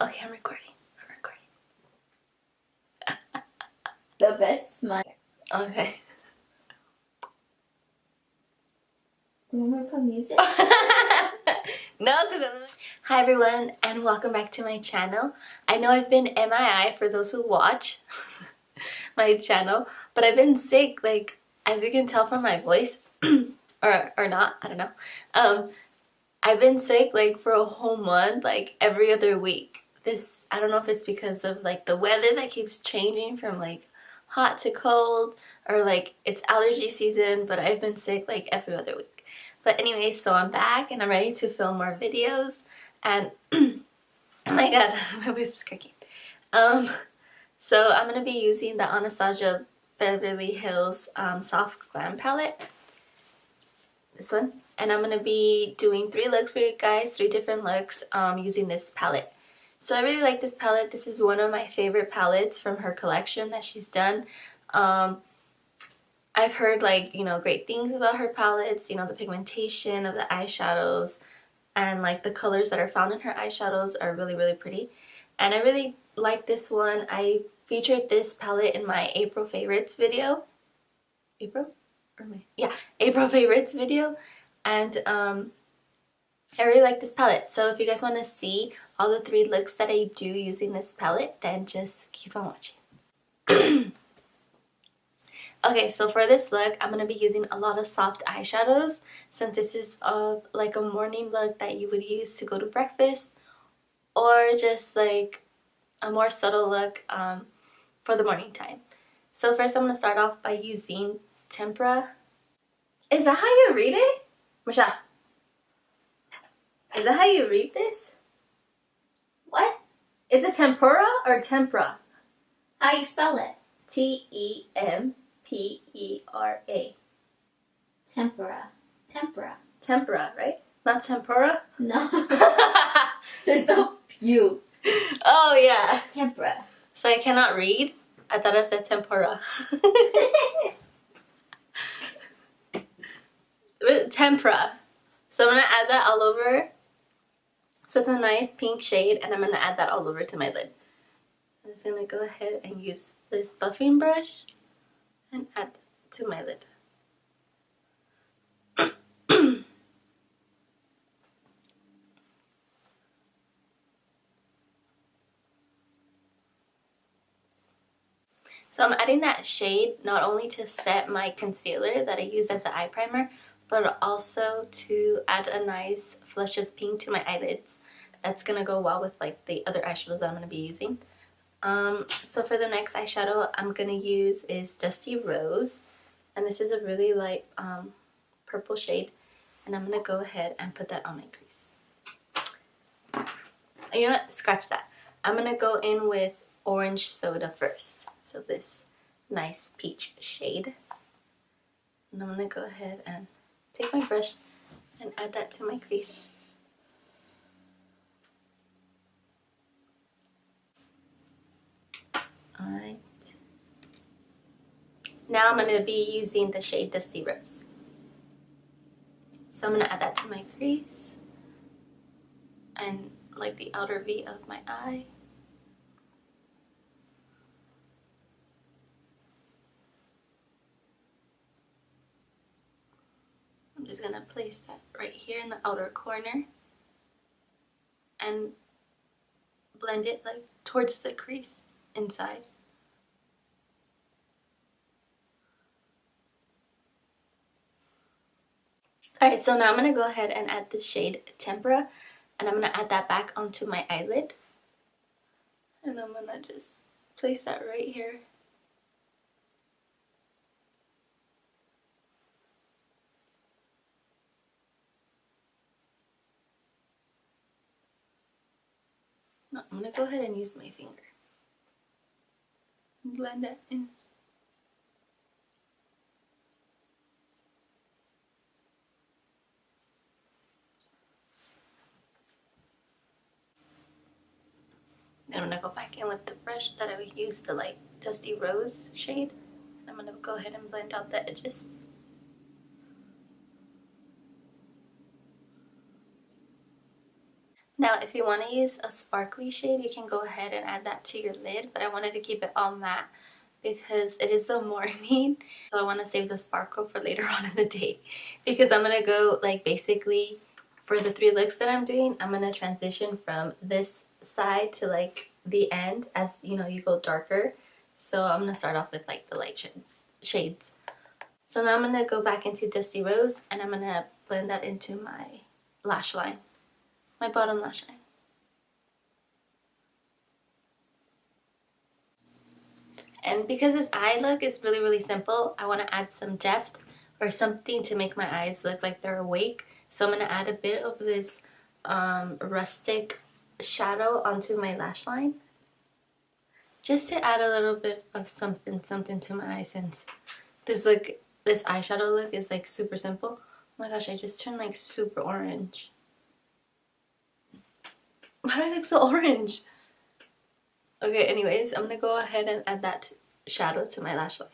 Okay, I'm recording. The best smile. Okay. Do you want me to put music? No, because Hi everyone, and welcome back to my channel. I know I've been MIA for those who watch my channel, but I've been sick, like, as you can tell from my voice, or not, I don't know. I've been sick, like, for a whole month, like, every other week. I don't know if it's because of, like, the weather that keeps changing from, like, hot to cold, or, like, it's allergy season, but I've been sick, like, every other week. But anyway, so I'm back, and I'm ready to film more videos, and, oh my god, my voice is cracking. So I'm going to be using the Anastasia Beverly Hills Soft Glam Palette. This one. And I'm going to be doing 3 looks for you guys, 3 different looks using this palette. So I really like this palette. This is one of my favorite palettes from her collection that she's done. I've heard, like, you know, great things about her palettes, you know, the pigmentation of the eyeshadows and, like, the colors that are found in her eyeshadows are really, really pretty. And I really like this one. I featured this palette in my April favorites video. April? Or May? Yeah, April favorites video. And I really like this palette. So if you guys want to see all the 3 looks that I do using this palette, then just keep on watching. Okay, so for this look, I'm going to be using a lot of soft eyeshadows, since this is like a morning look that you would use to go to breakfast, or just like a more subtle look for the morning time. So first I'm going to start off by using Tempera. Is that how you read it? Michelle, is that how you read this? What? Is it tempura or tempera? How you spell it? Tempera. Tempera. Tempera. Tempera, right? Not tempura? No. There's no you. Oh, yeah. Tempera. So I cannot read? I thought I said tempura. Tempera. So I'm going to add that all over. So it's a nice pink shade, and I'm going to add that all over to my lid. I'm just going to go ahead and use this buffing brush and add to my lid. So I'm adding that shade not only to set my concealer that I use as an eye primer, but also to add a nice flush of pink to my eyelids. That's going to go well with, like, the other eyeshadows that I'm going to be using. So for the next eyeshadow I'm going to use is Dusty Rose. And this is a really light purple shade. And I'm going to go ahead and put that on my crease. You know what? Scratch that. I'm going to go in with Orange Soda first. So this nice peach shade. And I'm going to go ahead and take my brush and add that to my crease. Alright. Now I'm going to be using the shade Dusty Rose. So I'm going to add that to my crease and, like, the outer V of my eye. I'm just going to place that right here in the outer corner and blend it, like, towards the crease inside. Alright, so now I'm going to go ahead and add the shade Tempera, and I'm going to add that back onto my eyelid. And I'm going to just place that right here. No, I'm going to go ahead and use my finger. Blend that in. Then I'm going to go back in with the brush that I used, the, like, Dusty Rose shade. I'm going to go ahead and blend out the edges. Now, if If you want to use a sparkly shade, you can go ahead and add that to your lid, but I wanted to keep it all matte because it is the morning, so I want to save the sparkle for later on in the day, because I'm gonna go like basically for the 3 looks that I'm doing, I'm gonna transition from this side to like the end as you know you go darker. So I'm gonna start off with like the light shades. So now I'm gonna go back into Dusty Rose and I'm gonna blend that into my lash line, my bottom lash line. And because this eye look is really simple, I want to add some depth or something to make my eyes look like they're awake. So I'm going to add a bit of this rustic shadow onto my lash line, just to add a little bit of something to my eye, since this eyeshadow look is like super simple. Oh my gosh, I just turned like super orange. Why do I look so orange? Okay, anyways, I'm gonna go ahead and add that shadow to my lash line.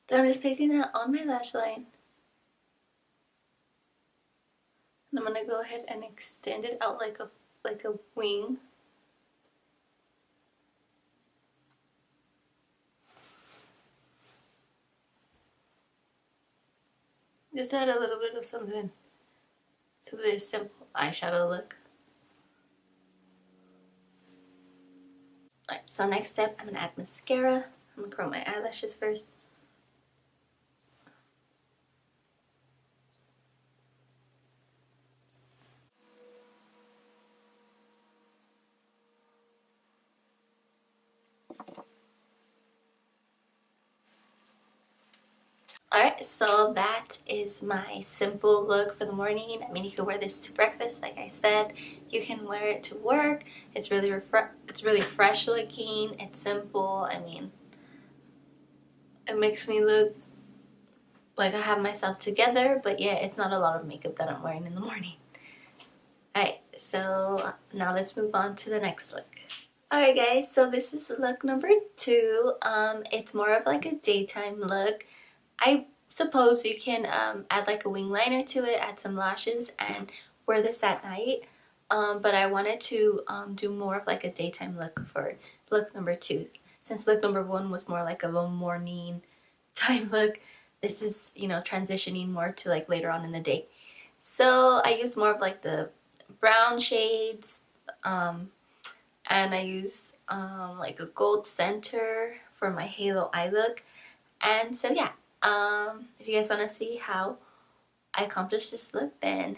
So I'm just placing that on my lash line. And I'm gonna go ahead and extend it out like a wing. Just add a little bit of something to this simple eyeshadow look. Alright, so next step, I'm gonna add mascara. I'm gonna curl my eyelashes first. Alright, so that is my simple look for the morning. I mean, you can wear this to breakfast, like I said. You can wear it to work. It's really fresh looking. It's simple. I mean, it makes me look like I have myself together, but yeah, it's not a lot of makeup that I'm wearing in the morning. Alright, so now let's move on to the next look. Alright guys, so this is look number 2. It's more of like a daytime look. I suppose you can add like a wing liner to it, add some lashes, and wear this at night. But I wanted to do more of like a daytime look for look number 2. Since look number 1 was more like of a morning time look, this is, you know, transitioning more to like later on in the day. So I used more of like the brown shades, and I used like a gold center for my halo eye look. And so yeah, if you guys want to see how I accomplished this look, then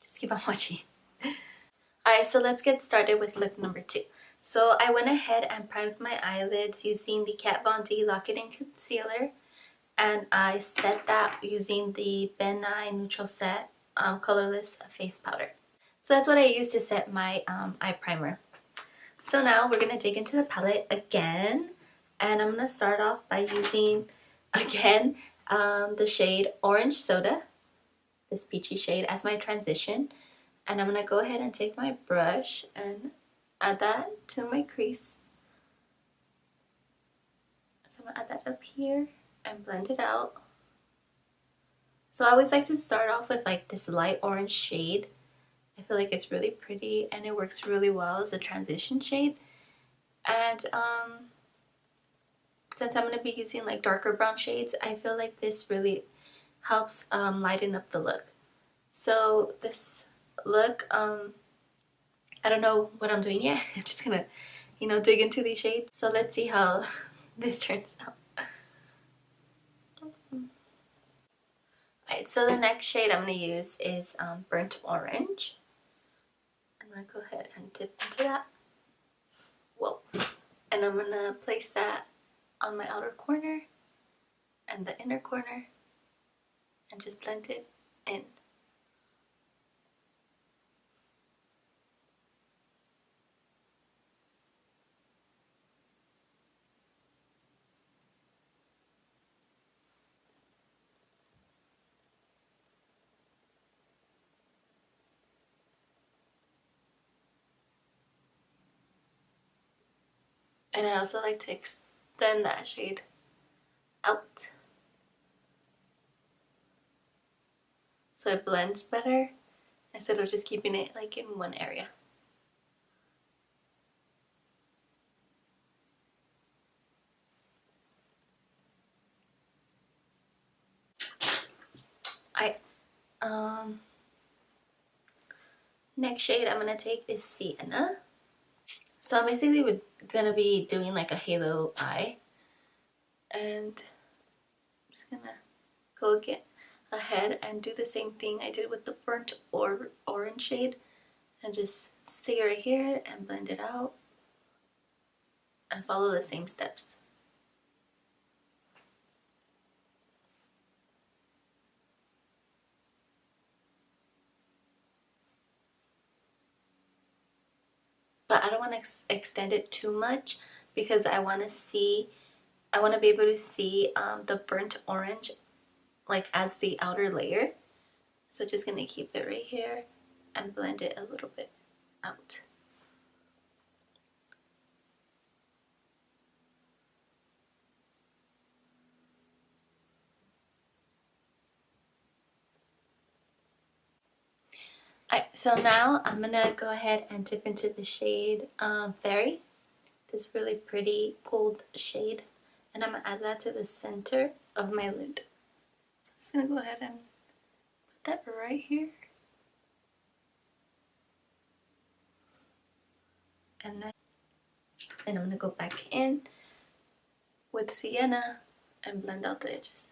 just keep on watching. Alright, so let's get started with look number 2. So I went ahead and primed my eyelids using the Kat Von D Lock It In Concealer, and I set that using the Ben Nye Neutral Set Colorless Face Powder. So that's what I used to set my eye primer. So now we're going to dig into the palette again, and I'm going to start off by using, again, the shade Orange Soda, this peachy shade, as my transition. And I'm going to go ahead and take my brush and add that to my crease. So I'm going to add that up here and blend it out. So I always like to start off with like this light orange shade. I feel like it's really pretty and it works really well as a transition shade. And since I'm going to be using like darker brown shades, I feel like this really helps lighten up the look. So this look, I don't know what I'm doing yet. I'm just gonna, you know, dig into these shades. So let's see how this turns out. Alright, so the next shade I'm going to use is Burnt Orange. I'm going to go ahead and dip into that. Whoa. And I'm going to place that on my outer corner and the inner corner and just blend it in. And I also like to blend that shade out so it blends better instead of just keeping it like in one area. Next shade I'm gonna take is Sienna. So I'm basically gonna be doing like a halo eye, and I'm just gonna go get ahead and do the same thing I did with the burnt orange shade, and just stick it right here and blend it out and follow the same steps. But I don't want to extend it too much because I want to be able to see the burnt orange like as the outer layer. So just gonna keep it right here and blend it a little bit out. Alright, so now I'm gonna go ahead and dip into the shade Fairy, this really pretty gold shade, and I'm gonna add that to the center of my lid. So I'm just gonna go ahead and put that right here. And I'm gonna go back in with Sienna and blend out the edges.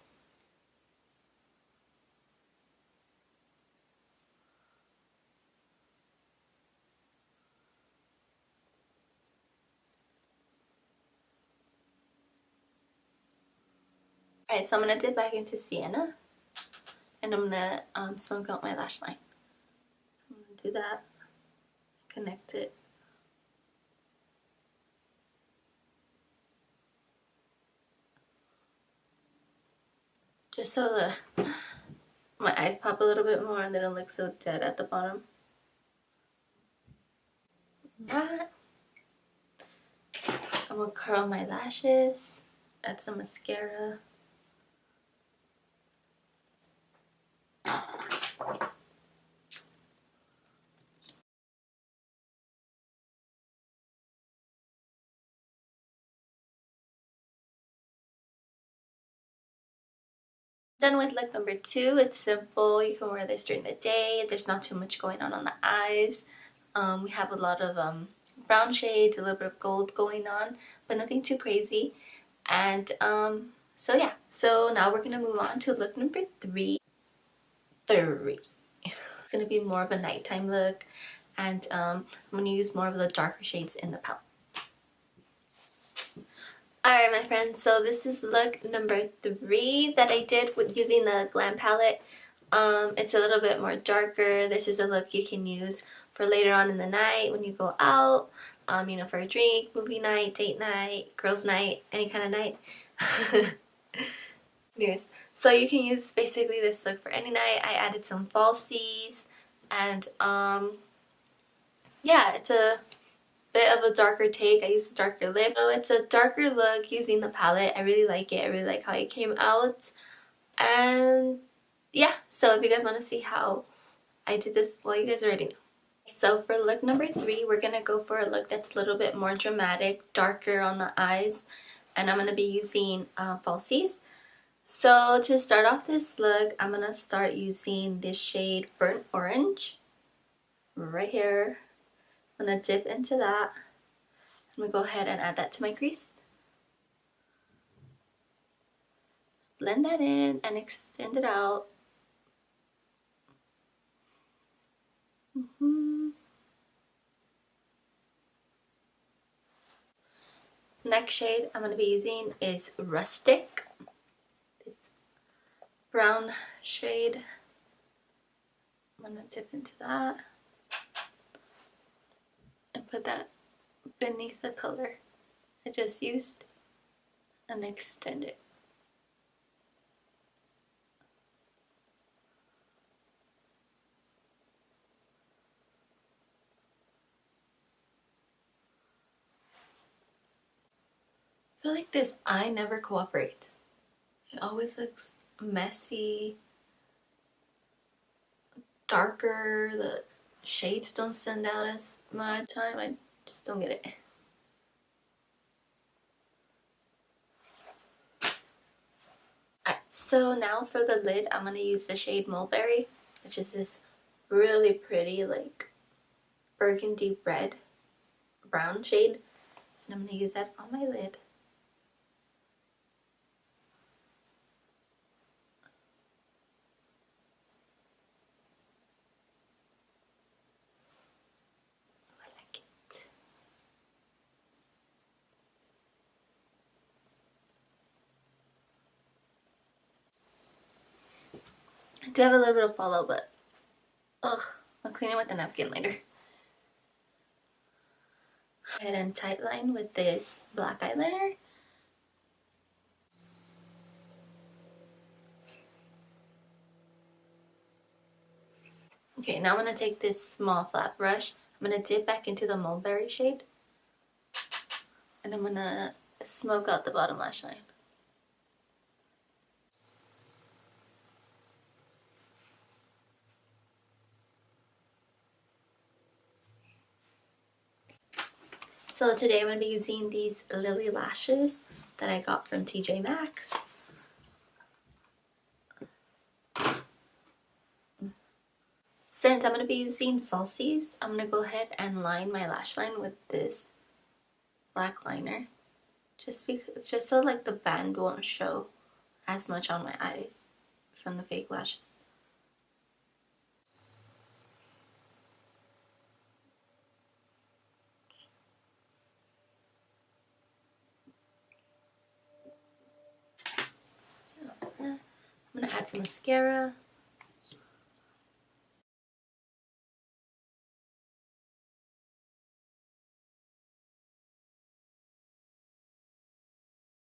Alright, so I'm gonna dip back into Sienna and I'm gonna smoke out my lash line. So I'm gonna do that, connect it. Just so my eyes pop a little bit more and they don't look so dead at the bottom. That. I'm gonna curl my lashes, add some mascara. Done with look number 2. It's simple. You can wear this during the day. There's not too much going on the eyes. We have a lot of brown shades, a little bit of gold going on, but nothing too crazy. And so yeah, so now we're gonna move on to look number 3. It's gonna be more of a nighttime look, and I'm gonna use more of the darker shades in the palette. Alright my friends, so this is look number 3 that I did with using the Glam Palette. It's a little bit more darker. This is a look you can use for later on in the night when you go out, you know, for a drink, movie night, date night, girls night, any kind of night. Yes. So you can use basically this look for any night. I added some falsies and yeah, it's a bit of a darker take. I used a darker lip. So it's a darker look using the palette. I really like it. I really like how it came out. And yeah, so if you guys want to see how I did this, well, you guys already know. So for look number 3, we're going to go for a look that's a little bit more dramatic, darker on the eyes. And I'm going to be using falsies. So to start off this look, I'm going to start using this shade Burnt Orange right here. I'm going to dip into that. I'm going to go ahead and add that to my crease. Blend that in and extend it out. Next shade I'm going to be using is Rustic. It's brown shade. I'm going to dip into that and put that beneath the color I just used and extend it. feel like this eye never cooperates. It always looks messy, darker, the shades don't stand out as much. I just don't get it. Alright, so now for the lid, I'm going to use the shade Mulberry, which is this really pretty, like, burgundy red brown shade. And I'm going to use that on my lid. I like it. I do have a little bit of fallout, but ugh, I'll clean it with a napkin later. Go ahead and tightline with this black eyeliner. Okay, now I'm going to take this small flat brush. I'm going to dip back into the Mulberry shade. And I'm going to smoke out the bottom lash line. So today I'm going to be using these Lily lashes that I got from TJ Maxx. Since I'm going to be using falsies, I'm going to go ahead and line my lash line with this black liner. Just so like the band won't show as much on my eyes from the fake lashes. I'm going to add some mascara.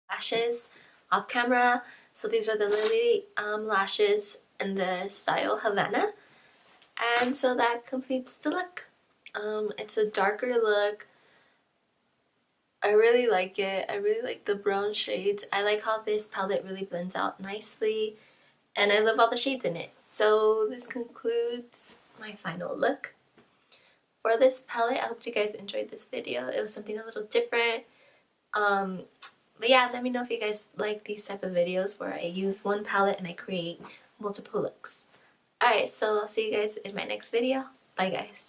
Lashes off camera. So these are the Lily lashes in the style Havana. And so that completes the look. It's a darker look. I really like it. I really like the brown shades. I like how this palette really blends out nicely. And I love all the shades in it. So this concludes my final look for this palette. I hope you guys enjoyed this video. It was something a little different. But yeah, let me know if you guys like these type of videos where I use one palette and I create multiple looks. Alright, so I'll see you guys in my next video. Bye guys.